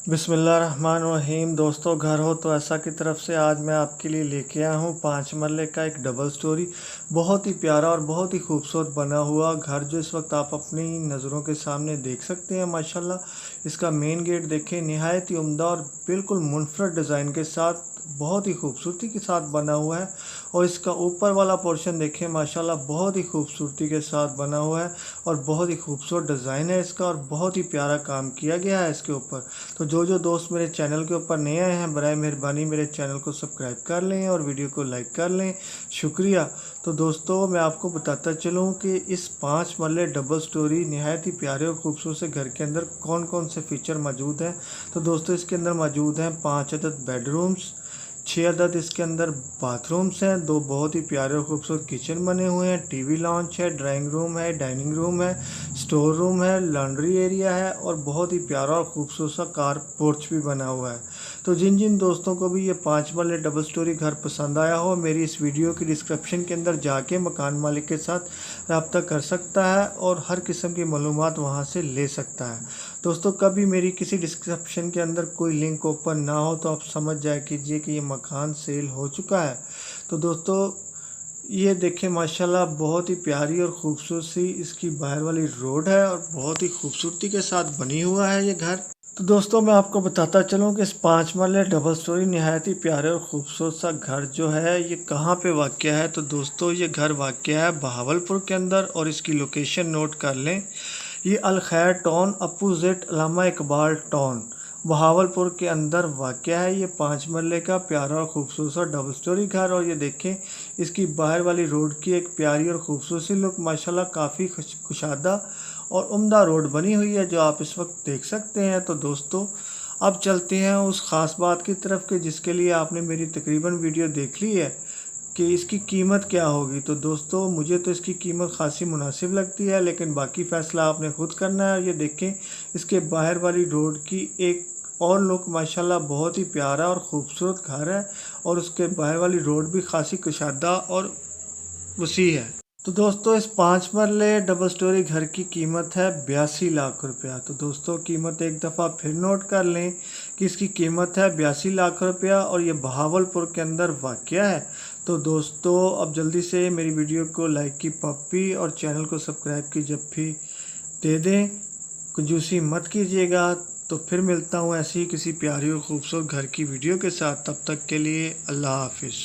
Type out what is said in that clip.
बिस्मिल्लाहिर्रहमानिर्रहीम। दोस्तों, घर हो तो ऐसा की तरफ से आज मैं आपके लिए लेके आया हूँ 5 मरले का एक डबल स्टोरी। बहुत ही प्यारा और बहुत ही खूबसूरत बना हुआ घर जो इस वक्त आप अपनी नज़रों के सामने देख सकते हैं। माशाल्लाह इसका मेन गेट देखें, निहायत ही उम्दा और बिल्कुल मुनफरद डिज़ाइन के साथ बहुत ही खूबसूरती के साथ बना हुआ है। और इसका ऊपर वाला पोर्शन देखें, माशाल्लाह बहुत ही खूबसूरती के साथ बना हुआ है और बहुत ही खूबसूरत डिज़ाइन है इसका और बहुत ही प्यारा काम किया गया है इसके ऊपर। तो जो दोस्त मेरे चैनल के ऊपर नए आए हैं, बराए मेहरबानी मेरे चैनल को सब्सक्राइब कर लें और वीडियो को लाइक कर लें, शुक्रिया। तो दोस्तों, मैं आपको बताता चलूँ कि इस 5 मरले डबल स्टोरी निहायत ही प्यारे और खूबसूरत से घर के अंदर कौन कौन से फ़ीचर मौजूद हैं। तो दोस्तों, इसके अंदर मौजूद हैं 5 अदद बेडरूम्स, 6 अदद इसके अंदर बाथरूम्स हैं, 2 बहुत ही प्यारे और खूबसूरत किचन बने हुए हैं, टीवी लॉन्च है, ड्राइंग रूम है, डाइनिंग रूम है, स्टोर रूम है, लॉन्ड्री एरिया है और बहुत ही प्यारा और खूबसूरत सा कार पोर्च भी बना हुआ है। तो जिन जिन दोस्तों को भी ये 5 मरले डबल स्टोरी घर पसंद आया हो, मेरी इस वीडियो की डिस्क्रिप्शन के अंदर जाके मकान मालिक के साथ रब्ता कर सकता है और हर किस्म की मालूमात वहाँ से ले सकता है। दोस्तों, कभी मेरी किसी डिस्क्रिप्शन के अंदर कोई लिंक ओपन ना हो तो आप समझ जाया कीजिए कि ये मकान सेल हो चुका है। तो दोस्तों, ये देखें, माशाल्लाह बहुत ही प्यारी और ख़ूबसूरत सी इसकी बाहर वाली रोड है और बहुत ही खूबसूरती के साथ बनी हुआ है ये घर। तो दोस्तों, मैं आपको बताता चलूँ कि इस 5 मरले डबल स्टोरी निहायत ही प्यारे और ख़ूबसूरत सा घर जो है ये कहाँ पे वाक़या है। तो दोस्तों, ये घर वाक़या है बहावलपुर के अंदर और इसकी लोकेशन नोट कर लें। ये अल खैर टाउन अपोजिट अल्लामा इकबाल टाउन बहावलपुर के अंदर वाक़या है। ये 5 मरले का प्यारा और खूबसूरत सा डबल स्टोरी घर। और ये देखें, इसकी बाहर वाली रोड की एक प्यारी और खूबसूरत सी लुक, माशाल्लाह काफ़ी कुशादा और उम्दा रोड बनी हुई है जो आप इस वक्त देख सकते हैं। तो दोस्तों, अब चलते हैं उस ख़ास बात की तरफ कि जिसके लिए आपने मेरी तकरीबन वीडियो देख ली है कि इसकी कीमत क्या होगी। तो दोस्तों, मुझे तो इसकी कीमत खासी मुनासिब लगती है, लेकिन बाकी फ़ैसला आपने खुद करना है। ये देखें, इसके बाहर वाली रोड की एक और लुक, माशाल्लाह बहुत ही प्यारा और ख़ूबसूरत घर है और उसके बाहर वाली रोड भी खासी कुशादा और वसी है। तो दोस्तों, इस 5 मरले डबल स्टोरी घर की कीमत है 82 लाख रुपया। तो दोस्तों, कीमत एक दफ़ा फिर नोट कर लें कि इसकी कीमत है 82 लाख रुपया और ये बहावलपुर के अंदर वाक़या है। तो दोस्तों, अब जल्दी से मेरी वीडियो को लाइक की पप्पी और चैनल को सब्सक्राइब की जप्फी दे दें, कंजूसी मत कीजिएगा। तो फिर मिलता हूँ ऐसी ही किसी प्यारी और ख़ूबसूरत घर की वीडियो के साथ। तब तक के लिए अल्लाह हाफिज़।